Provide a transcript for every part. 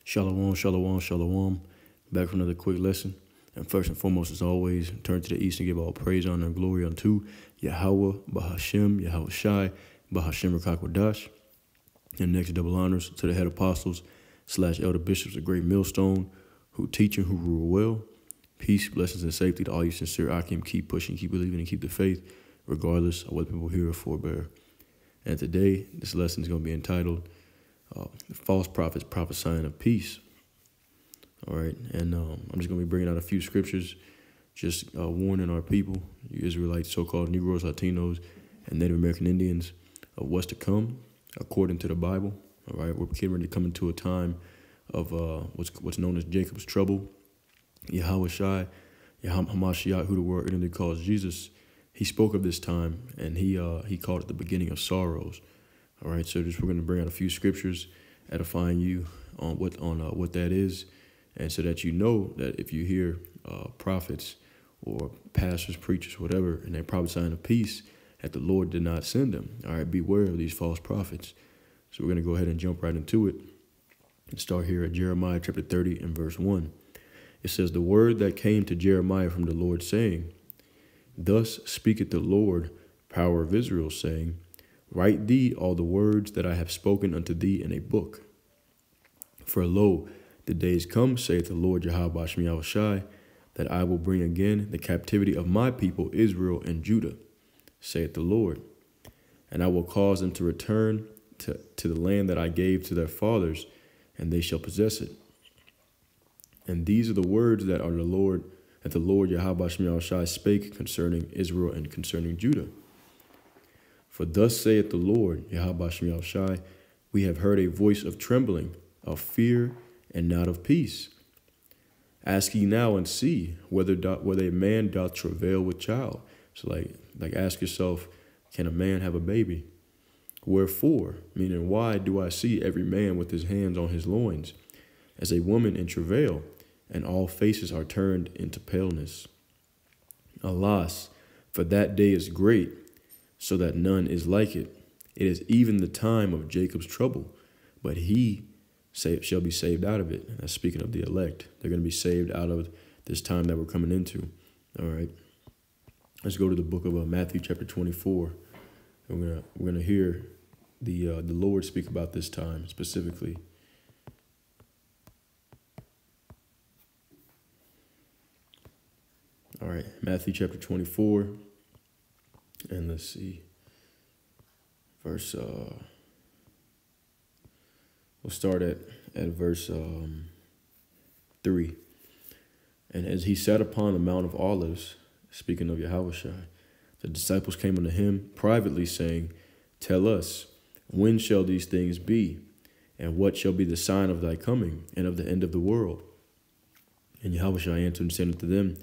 Shalom, shalom, shalom. Back for another quick lesson. And first and foremost, as always, turn to the east and give all praise, honor, and glory unto Yahweh, Bahashem, Yahweh Shai, Bahashem Rakakwadash. And next, double honors to the head apostles / elder bishops, a great millstone, who teach and who rule well. Peace, blessings, and safety to all you sincere Akim. Keep pushing, keep believing, and keep the faith, regardless of what people hear or forbear. And today, this lesson is going to be entitled False Prophets Prophesying of Peace. All right, and I'm just going to be bringing out a few scriptures, just warning our people, you Israelites, so-called Negroes, Latinos, and Native American Indians, of what's to come according to the Bible. All right, we're getting ready to come into a time of what's known as Jacob's trouble. Yahweh Shai, Hamashiach, who the world really calls Jesus, he spoke of this time, and he called it the beginning of sorrows. All right, so we're going to bring out a few scriptures, edifying you on what that is, and so that you know that if you hear prophets or pastors, preachers, whatever, and they're prophesying of peace, that the Lord did not send them. All right, beware of these false prophets. So we're going to go ahead and jump right into it and start here at Jeremiah chapter 30 and verse 1. It says, "The word that came to Jeremiah from the Lord, saying, Thus speaketh the Lord, power of Israel, saying, Write thee all the words that I have spoken unto thee in a book. For lo, the days come, saith the Lord Yahweh Shai, that I will bring again the captivity of my people Israel and Judah, saith the Lord. And I will cause them to return to the land that I gave to their fathers, and they shall possess it. And these are the words that the Lord Yahweh Shai spake concerning Israel and concerning Judah. For thus saith the Lord Yahweh Shai, we have heard a voice of trembling, of fear, and not of peace. Ask ye now and see whether a man doth travail with child." So like ask yourself, can a man have a baby? Wherefore, meaning why do I see every man with his hands on his loins, as a woman in travail, and all faces are turned into paleness? Alas, for that day is great, so that none is like it. It is even the time of Jacob's trouble, but he shall be saved out of it. That's speaking of the elect. They're going to be saved out of this time that we're coming into. All right. Let's go to the book of Matthew chapter 24. We're gonna hear the Lord speak about this time specifically. All right, Matthew chapter 24, and let's see, verse. We'll start at verse 3. And as he sat upon the Mount of Olives, speaking of Yahweh Shai, the disciples came unto him privately, saying, Tell us, when shall these things be? And what shall be the sign of thy coming and of the end of the world? And Yahweh Shai answered and said unto them,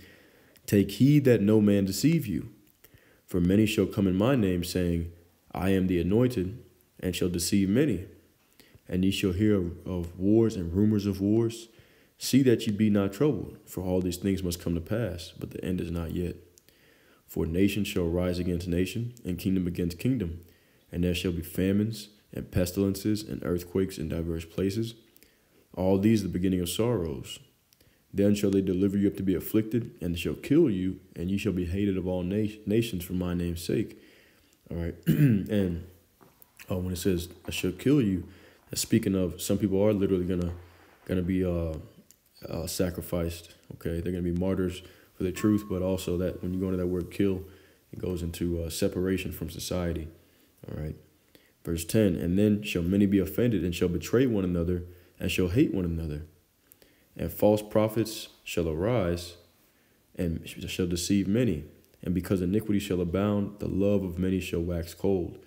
Take heed that no man deceive you. For many shall come in my name, saying, I am the anointed, and shall deceive many. And ye shall hear of wars and rumors of wars. See that ye be not troubled, for all these things must come to pass, but the end is not yet. For nation shall rise against nation, and kingdom against kingdom, and there shall be famines, and pestilences, and earthquakes in diverse places. All these the beginning of sorrows. Then shall they deliver you up to be afflicted, and shall kill you, and ye shall be hated of all nations for my name's sake. All right, and when it says, I shall kill you, that's speaking of some people are literally gonna be sacrificed. Okay, they're gonna be martyrs for the truth, but also that when you go into that word kill, it goes into separation from society. All right, verse 10, and then shall many be offended, and shall betray one another, and shall hate one another. And false prophets shall arise, and shall deceive many. And because iniquity shall abound, the love of many shall wax cold.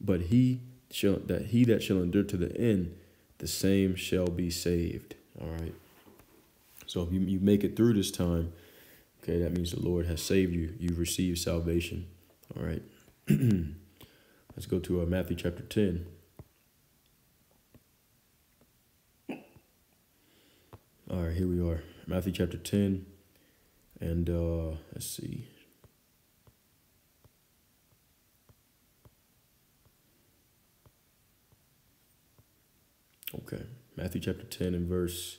But he that shall endure to the end, the same shall be saved. All right. So if you make it through this time, okay, that means the Lord has saved you. You've received salvation. All right. Let's go to Matthew chapter 10. All right, here we are. Matthew chapter 10. And let's see. Okay. Matthew chapter 10 and verse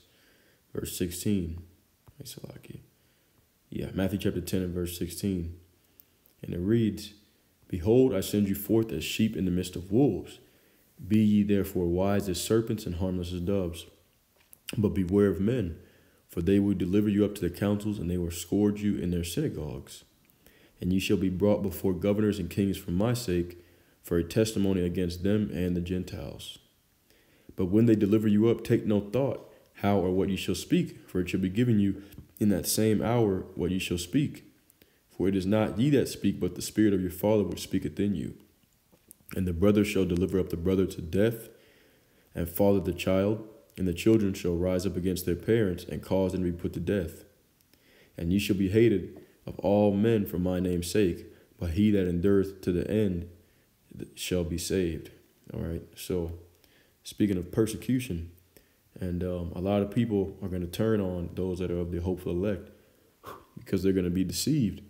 16. Yeah, Matthew chapter 10 and verse 16. And it reads, Behold, I send you forth as sheep in the midst of wolves. Be ye therefore wise as serpents and harmless as doves. But beware of men, for they will deliver you up to the councils, and they will scourge you in their synagogues. And ye shall be brought before governors and kings for my sake, for a testimony against them and the Gentiles. But when they deliver you up, take no thought how or what ye shall speak, for it shall be given you in that same hour what ye shall speak. For it is not ye that speak, but the Spirit of your Father which speaketh in you. And the brother shall deliver up the brother to death, and father the child, and the children shall rise up against their parents, and cause them to be put to death. And ye shall be hated of all men for my name's sake, but he that endureth to the end shall be saved. All right, so speaking of persecution, and a lot of people are going to turn on those that are of the hopeful elect because they're going to be deceived.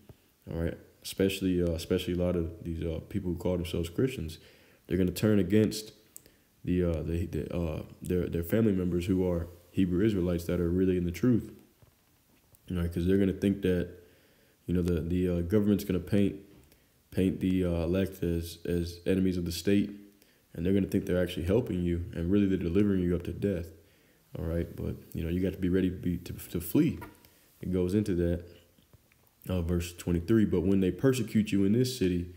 All right, especially a lot of these people who call themselves Christians. They're going to turn against their family members who are Hebrew Israelites that are really in the truth. All right, because they're going to think that the government's going to paint the elect as enemies of the state, and they're going to think they're actually helping you, and really they're delivering you up to death. All right, but you got to be ready to flee. It goes into that. Verse 23, but when they persecute you in this city,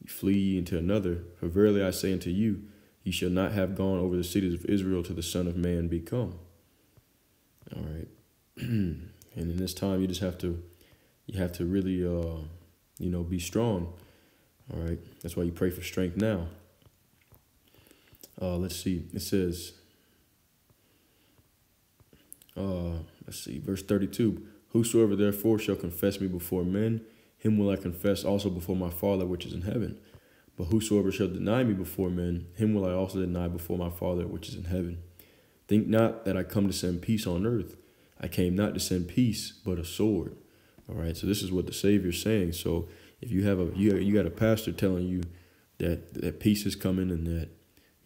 flee ye into another. For verily I say unto you, ye shall not have gone over the cities of Israel till the Son of Man be come. All right. And in this time, you have to really, be strong. All right. That's why you pray for strength now. Let's see. It says, verse 32. Whosoever therefore shall confess me before men, him will I confess also before my Father which is in heaven. But whosoever shall deny me before men, him will I also deny before my Father which is in heaven. Think not that I come to send peace on earth. I came not to send peace, but a sword. All right, so this is what the Savior's saying. So if you have you got a pastor telling you that peace is coming and that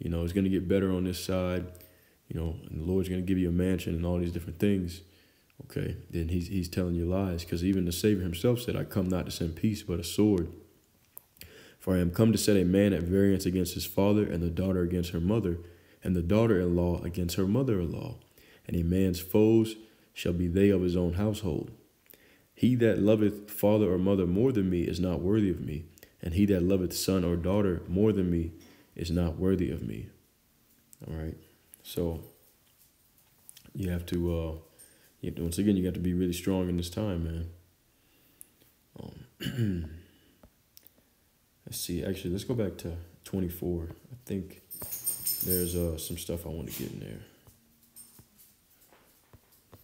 it's going to get better on this side, and the Lord's going to give you a mansion and all these different things. Okay, then he's telling you lies, because even the Savior himself said, I come not to send peace, but a sword. For I am come to set a man at variance against his father, and the daughter against her mother, and the daughter-in-law against her mother-in-law. And a man's foes shall be they of his own household. He that loveth father or mother more than me is not worthy of me, and he that loveth son or daughter more than me is not worthy of me. All right, so you have to... once again, you got to be really strong in this time, man. Let's see. Actually, let's go back to 24. I think there's some stuff I want to get in there.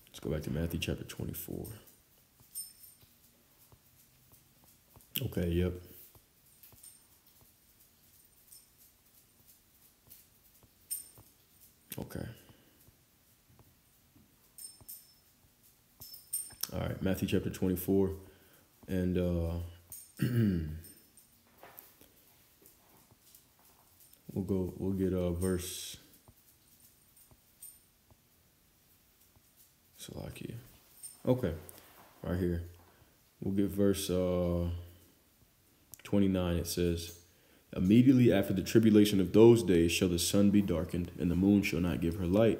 Let's go back to Matthew chapter 24. Okay, yep. Okay. All right, Matthew chapter 24, and we'll get verse Salakia. Okay, right here. We'll get verse 29. It says, Immediately after the tribulation of those days shall the sun be darkened, and the moon shall not give her light,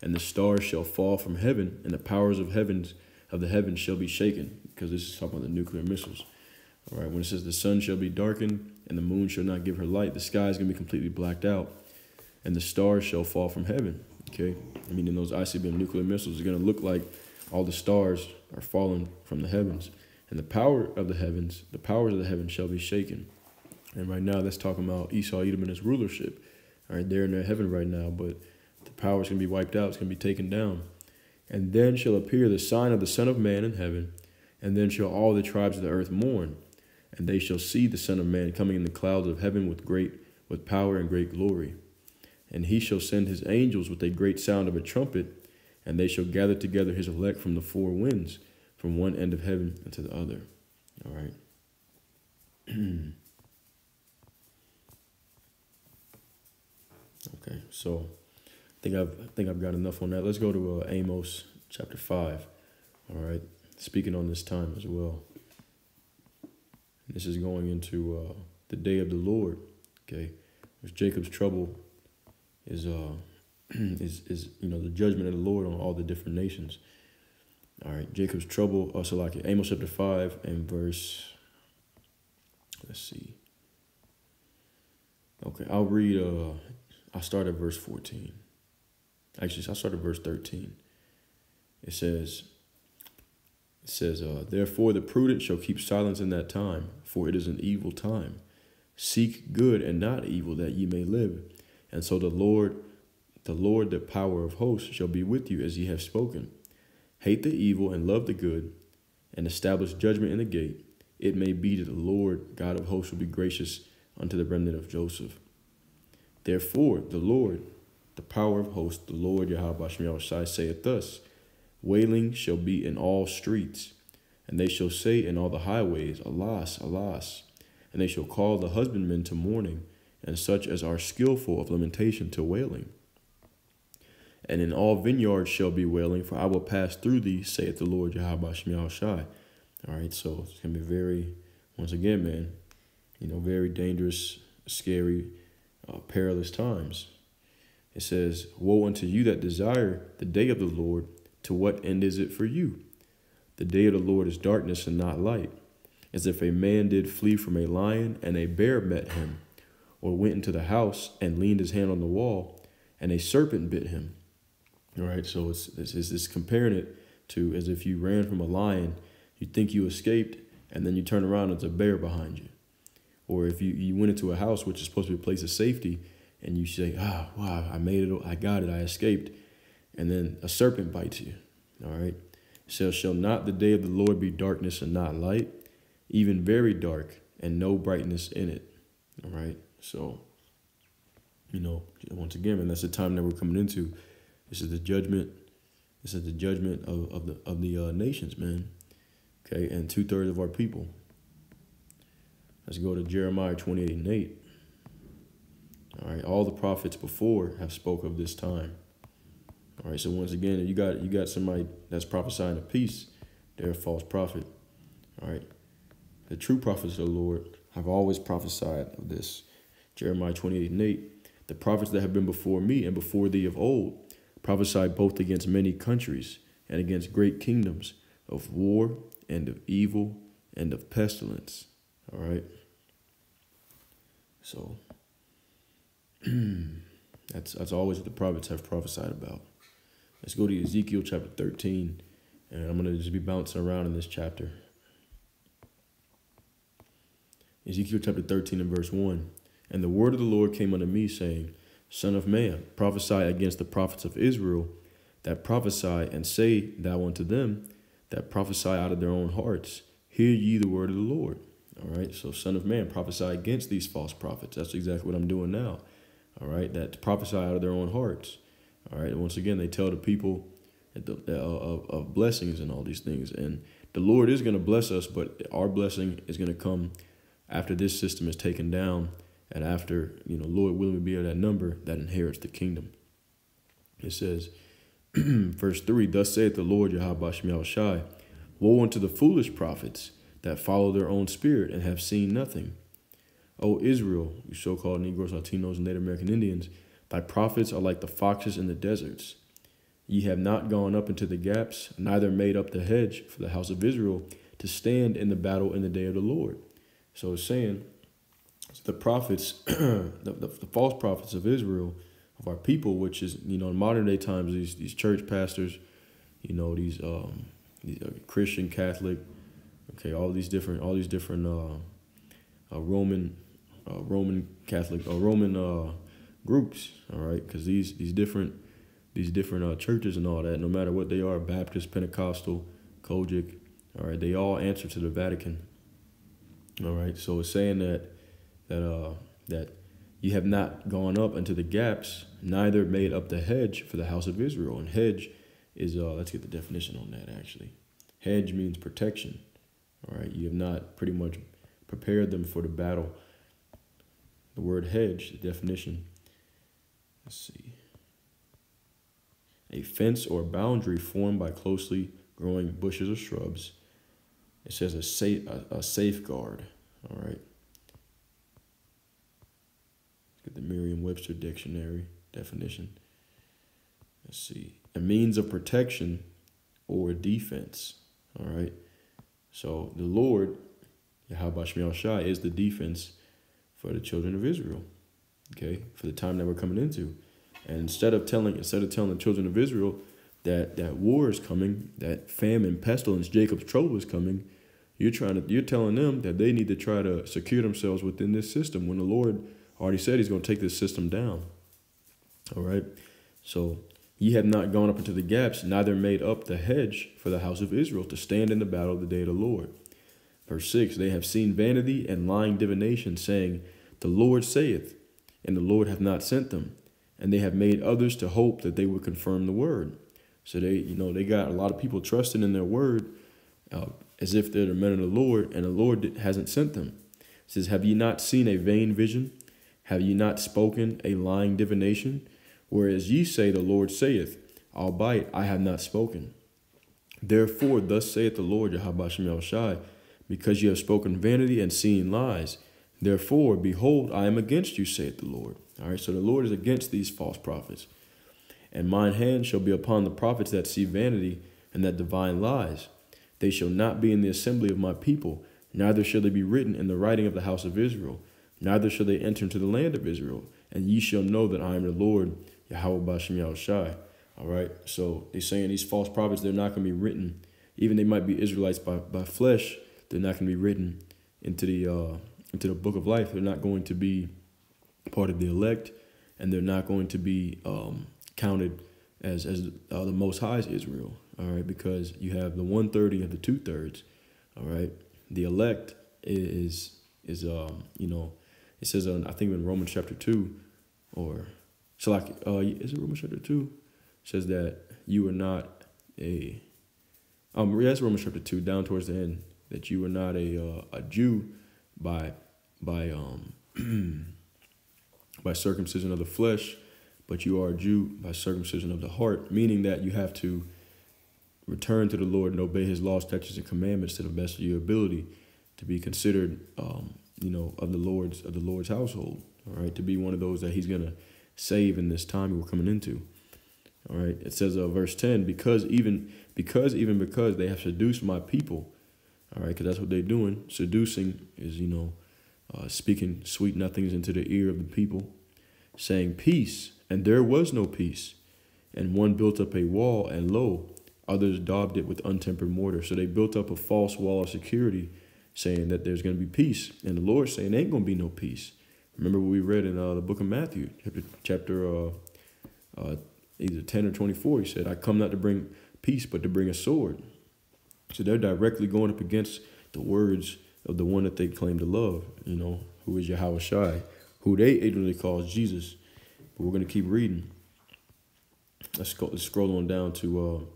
and the stars shall fall from heaven, and the powers of the heavens shall be shaken, because this is talking about the nuclear missiles. All right, when it says the sun shall be darkened and the moon shall not give her light, the sky is going to be completely blacked out, and the stars shall fall from heaven. Okay, I mean, in those ICBM nuclear missiles, it's going to look like all the stars are falling from the heavens, and the powers of the heavens shall be shaken. And right now, that's talking about Esau, Edom, and his rulership. All right, they're in their heaven right now, but the power is going to be wiped out. It's going to be taken down. And then shall appear the sign of the Son of Man in heaven, and then shall all the tribes of the earth mourn, and they shall see the Son of Man coming in the clouds of heaven with power and great glory. And he shall send his angels with a great sound of a trumpet, and they shall gather together his elect from the four winds, from one end of heaven unto the other. All right. Okay, so I think I've got enough on that. Let's go to Amos chapter 5. All right, speaking on this time as well. This is going into the day of the Lord. Okay, which Jacob's trouble is is the judgment of the Lord on all the different nations. All right, Jacob's trouble. Also, like Amos chapter 5 and verse. Let's see. Okay, I'll read. I'll start at verse 14. Actually, I'll start at verse 13. It says, therefore the prudent shall keep silence in that time, for it is an evil time. Seek good and not evil, that ye may live. And so the Lord, the power of hosts, shall be with you as ye have spoken. Hate the evil and love the good, and establish judgment in the gate. It may be that the Lord God of hosts will be gracious unto the remnant of Joseph. Therefore the Lord, the power of hosts, the Lord Yahweh Shai saith thus, wailing shall be in all streets, and they shall say in all the highways, Alas, alas. And they shall call the husbandmen to mourning, and such as are skillful of lamentation to wailing. And in all vineyards shall be wailing, for I will pass through thee, saith the Lord Yahweh Shai. All right, so it's going to be very, once again, man, very dangerous, scary, perilous times. It says, woe unto you that desire the day of the Lord. To what end is it for you? The day of the Lord is darkness and not light, as if a man did flee from a lion and a bear met him, or went into the house and leaned his hand on the wall, and a serpent bit him. All right, so it's comparing it to as if you ran from a lion, you think you escaped, and then you turn around and it's a bear behind you. Or if you went into a house, which is supposed to be a place of safety, and you say, wow, I made it, I got it, I escaped. And then a serpent bites you. All right. So shall not the day of the Lord be darkness and not light, even very dark and no brightness in it. All right. So, once again, and that's the time that we're coming into. This is the judgment. This is the judgment of the nations, man. Okay. And 2/3 of our people. Let's go to Jeremiah 28:8. All right. All the prophets before have spoke of this time. All right, so once again, you got somebody that's prophesying a peace, they're a false prophet. All right, the true prophets of the Lord have always prophesied of this. Jeremiah 28:8, the prophets that have been before me and before thee of old prophesied both against many countries and against great kingdoms, of war and of evil and of pestilence. All right, so that's always what the prophets have prophesied about. Let's go to Ezekiel chapter 13, and I'm going to just be bouncing around in this chapter. Ezekiel chapter 13 and verse 1. And the word of the Lord came unto me, saying, Son of man, prophesy against the prophets of Israel, that prophesy, and say thou unto them, that prophesy out of their own hearts, hear ye the word of the Lord. All right, so son of man, prophesy against these false prophets. That's exactly what I'm doing now. All right, that prophesy out of their own hearts. All right. Once again, they tell the people of blessings and all these things. And the Lord is going to bless us, but our blessing is going to come after this system is taken down and after, Lord willing, we be of that number that inherits the kingdom. It says, verse 3, thus saith the Lord Yahweh Shai, woe unto the foolish prophets that follow their own spirit and have seen nothing. O Israel, you so-called Negroes, Latinos, and Native American Indians, thy prophets are like the foxes in the deserts. Ye have not gone up into the gaps, neither made up the hedge for the house of Israel to stand in the battle in the day of the Lord. So it's saying the prophets, the false prophets of Israel, of our people, which is, in modern day times, these church pastors, these Christian, Catholic, okay, all these different Roman Catholic or Roman groups, all right, because these different churches and all that, no matter what they are, Baptist, Pentecostal, Kojic, all right, they all answer to the Vatican. All right, so it's saying that you have not gone up into the gaps, neither made up the hedge for the house of Israel. And hedge is let's get the definition on that. Actually, hedge means protection. All right, you have not pretty much prepared them for the battle. The word hedge, the definition. Let's see. a fence or boundary formed by closely growing bushes or shrubs. It says a safeguard. All right. Let's get the Merriam-Webster dictionary definition. Let's see. A means of protection or defense. All right. So the Lord, Yahweh Shemiel Shai, is the defense for the children of Israel. Okay, for the time that we're coming into. And instead of telling the children of Israel that war is coming, that famine, pestilence, Jacob's trouble is coming, you're telling them that they need to try to secure themselves within this system when the Lord already said he's going to take this system down. All right. So ye have not gone up into the gaps, neither made up the hedge for the house of Israel to stand in the battle of the day of the Lord. Verse 6, they have seen vanity and lying divination, saying, the Lord saith, and the Lord hath not sent them. And they have made others to hope that they would confirm the word. So they got a lot of people trusting in their word as if they're the men of the Lord, and the Lord hasn't sent them. It says, have ye not seen a vain vision? Have ye not spoken a lying divination? Whereas ye say, the Lord saith, albeit I have not spoken. Therefore, thus saith the Lord, Yahweh Shemiel Shai, because ye have spoken vanity and seen lies. Therefore, behold, I am against you, saith the Lord. All right, so the Lord is against these false prophets. And mine hand shall be upon the prophets that see vanity and that divine lies. They shall not be in the assembly of my people, neither shall they be written in the writing of the house of Israel, neither shall they enter into the land of Israel. And ye shall know that I am the Lord, Yahweh Shemiel Shai. All right, so they're saying these false prophets, they're not going to be written. Even they might be Israelites by flesh, they're not going to be written into the book of life. They're not going to be part of the elect, and they're not going to be counted as the Most High's Israel. All right, because you have the 1/3 and the 2/3. All right, the elect is it says I think in Romans chapter 2, or so like is it Romans chapter 2? It says that you are not a that's Romans chapter 2 down towards the end, that you are not a Jew by by circumcision of the flesh, but you are a Jew by circumcision of the heart, meaning that you have to return to the Lord and obey his laws, statutes, and commandments to the best of your ability to be considered, of the Lord's household. All right, to be one of those that he's gonna save in this time we're coming into. All right, it says, verse 10, because they have seduced my people. All right, because that's what they're doing. Seducing is, speaking sweet nothings into the ear of the people, saying peace, and there was no peace. And one built up a wall, and lo, others daubed it with untempered mortar. So they built up a false wall of security, saying that there's going to be peace. And the Lord saying, ain't going to be no peace. Remember what we read in the book of Matthew, chapter either 10 or 24. He said, I come not to bring peace, but to bring a sword. So they're directly going up against the words of the one that they claim to love, who is Yahweh Shai, who they ignorantly call Jesus. But we're going to keep reading. Let's scroll on down to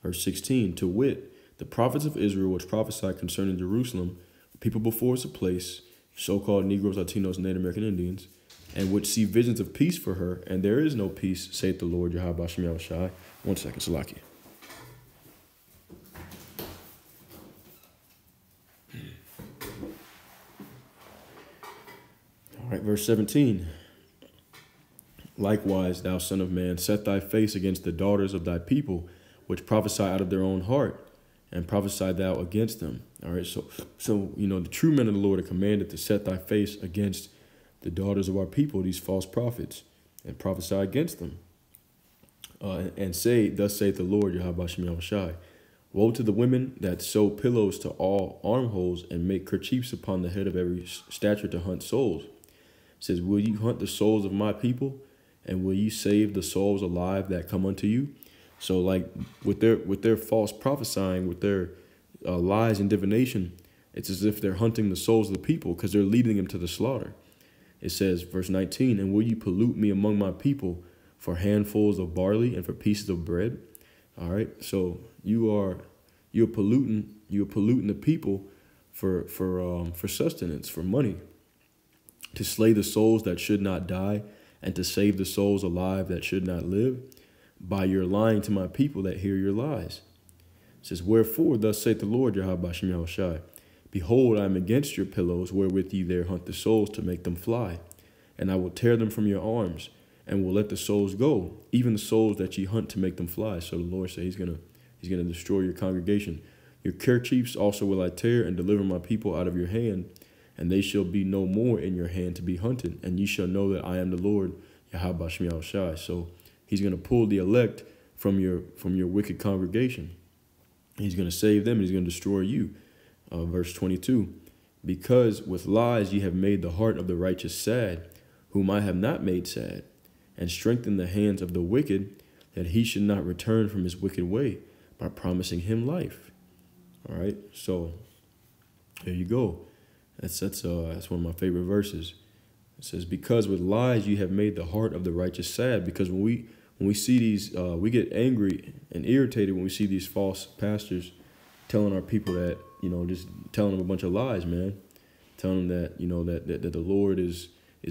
verse 16. To wit, the prophets of Israel which prophesied concerning Jerusalem, people before us a place, so-called Negroes, Latinos, Native American Indians, and which see visions of peace for her, and there is no peace, saith the Lord, Yahweh Shemiel Shai. 1 second, Salaki. All right, verse 17. Likewise, thou son of man, set thy face against the daughters of thy people, which prophesy out of their own heart, and prophesy thou against them. All right, so the true men of the Lord are commanded to set thy face against the daughters of our people, these false prophets, and prophesy against them. And say, thus saith the Lord, Yahweh Shemiel Shai, woe to the women that sew pillows to all armholes and make kerchiefs upon the head of every stature to hunt souls. It says, will you hunt the souls of my people, and will you save the souls alive that come unto you? So like with their false prophesying, with their lies and divination, it's as if they're hunting the souls of the people because they're leading them to the slaughter. It says, verse 19, and will you pollute me among my people for handfuls of barley and for pieces of bread? All right, so you're polluting the people for sustenance, for money, to slay the souls that should not die, and to save the souls alive that should not live. by your lying to my people that hear your lies. It says, wherefore, thus saith the Lord, Yahweh Bashem Yahushai, behold, I am against your pillows, wherewith ye there hunt the souls to make them fly. And I will tear them from your arms, and will let the souls go, even the souls that ye hunt to make them fly. So the Lord said he's gonna destroy your congregation. Your kerchiefs also will I tear, and deliver my people out of your hand, and they shall be no more in your hand to be hunted. And ye shall know that I am the Lord, Yahweh Bashem Yahushai. So he's gonna pull the elect from your wicked congregation. He's gonna save them, and he's gonna destroy you. Verse 22, because with lies ye have made the heart of the righteous sad, whom I have not made sad, and strengthened the hands of the wicked, that he should not return from his wicked way, by promising him life. All right, so there you go. That's one of my favorite verses. It says, because with lies you have made the heart of the righteous sad. Because when we see these, we get angry and irritated when we see these false pastors telling our people that, just telling them a bunch of lies, man. Telling them that, that the Lord is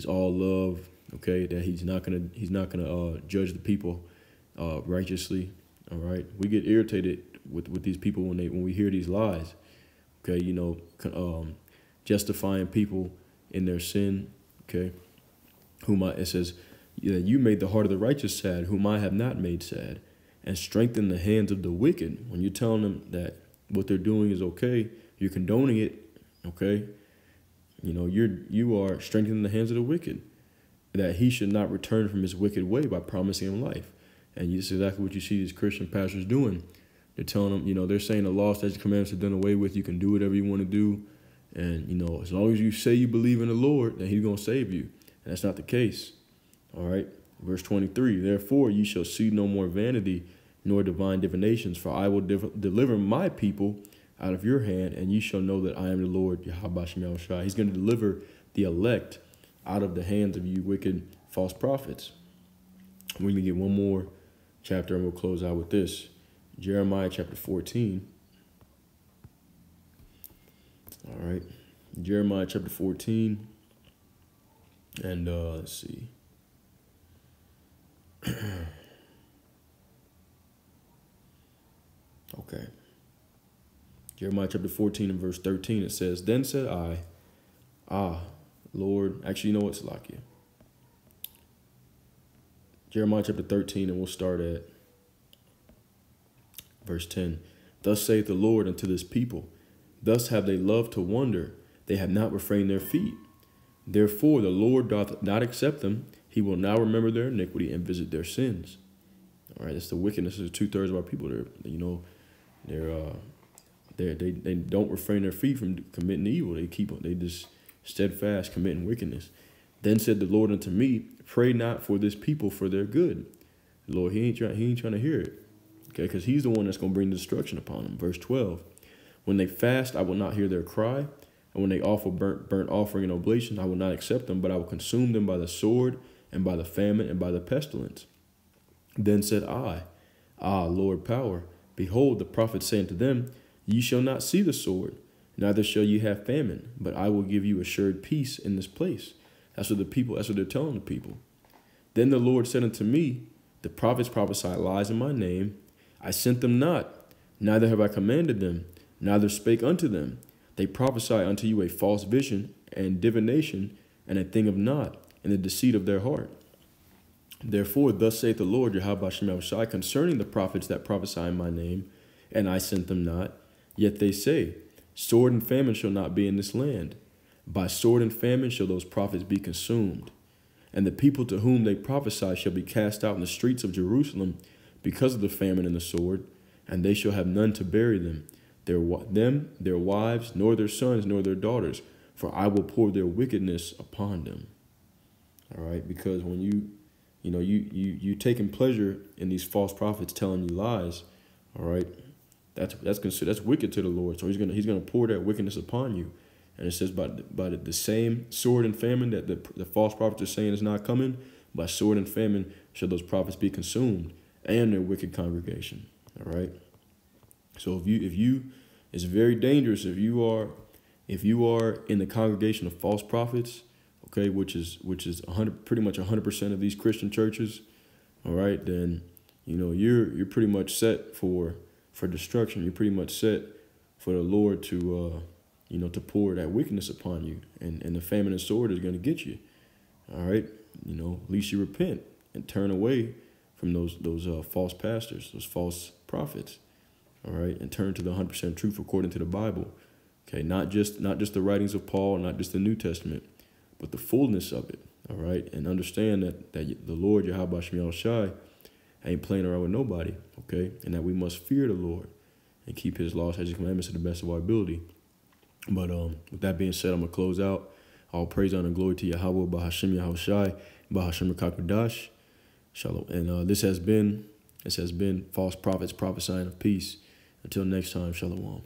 all love, okay, that he's not gonna judge the people righteously. All right. We get irritated with these people when we hear these lies. Okay, justifying people in their sin, okay? It says, you made the heart of the righteous sad, whom I have not made sad, and strengthened the hands of the wicked. When you're telling them that what they're doing is okay, you're condoning it, okay? You are strengthening the hands of the wicked, that he should not return from his wicked way by promising him life. And this is exactly what you see these Christian pastors doing. They're telling them, they're saying the law, statutes, commandments are done away with. You can do whatever you want to do. And, as long as you say you believe in the Lord, then he's going to save you. And that's not the case. All right. Verse 23, therefore ye shall see no more vanity, nor divine divinations, for I will deliver my people out of your hand, and ye shall know that I am the Lord, Yahweh Bashem Yahushai. He's going to deliver the elect out of the hands of you wicked false prophets. We're going to get one more chapter, and we'll close out with this. Jeremiah chapter 14. All right. Jeremiah chapter 14. And let's see. Okay. Jeremiah chapter 14 and verse 13, it says, then said I, Lord, actually, you know what's like you. Jeremiah chapter 13, and we'll start at verse 10. Thus saith the Lord unto this people, thus have they loved to wander, they have not refrained their feet. Therefore the Lord doth not accept them, he will now remember their iniquity and visit their sins. All right, that's the wickedness of 2/3 of our people. They don't refrain their feet from committing evil. They just steadfast committing wickedness. Then said the Lord unto me, pray not for this people for their good. Lord, he ain't trying to hear it. Okay, because he's the one that's going to bring destruction upon them. Verse 12, when they fast, I will not hear their cry. And when they offer burnt offering and oblation, I will not accept them, but I will consume them by the sword and by the famine and by the pestilence. Then said I, Lord power, behold, the prophets say unto them, ye shall not see the sword, neither shall ye have famine, but I will give you assured peace in this place. That's what they're telling the people. Then the Lord said unto me, the prophets prophesy lies in my name. I sent them not, neither have I commanded them, neither spake unto them. They prophesy unto you a false vision and divination and a thing of naught in the deceit of their heart. Therefore, thus saith the Lord, Yahweh Bashem Yahushai, concerning the prophets that prophesy in my name, and I sent them not. Yet they say, sword and famine shall not be in this land. By sword and famine shall those prophets be consumed. And the people to whom they prophesy shall be cast out in the streets of Jerusalem because of the famine and the sword, and they shall have none to bury them, their wives, nor their sons, nor their daughters, for I will pour their wickedness upon them. All right, because when you taking pleasure in these false prophets telling you lies, all right, that's wicked to the Lord. So he's gonna pour that wickedness upon you. And it says by the same sword and famine that the false prophets are saying is not coming, by sword and famine shall those prophets be consumed, and their wicked congregation. All right. So it's very dangerous if you are in the congregation of false prophets, okay, which is pretty much 100% of these Christian churches. All right, then you're pretty much set for destruction. You're pretty much set for the Lord to to pour that wickedness upon you, and the famine and sword is going to get you. All right, at least you repent and turn away from those false pastors, those false prophets. All right, and turn to the 100% truth according to the Bible. Okay, not just the writings of Paul, not just the New Testament, but the fullness of it. All right, and understand that the Lord Yahweh Shem Shai ain't playing around with nobody. Okay, and that we must fear the Lord and keep His laws, His commandments to the best of our ability. But with that being said, I'm gonna close out. All praise, honor, and glory to Yahweh, Bahashem Yahweh Shai, Bahashem Rakakwadash. Shalom. And this has been false prophets prophesying of peace. Until next time, shalom.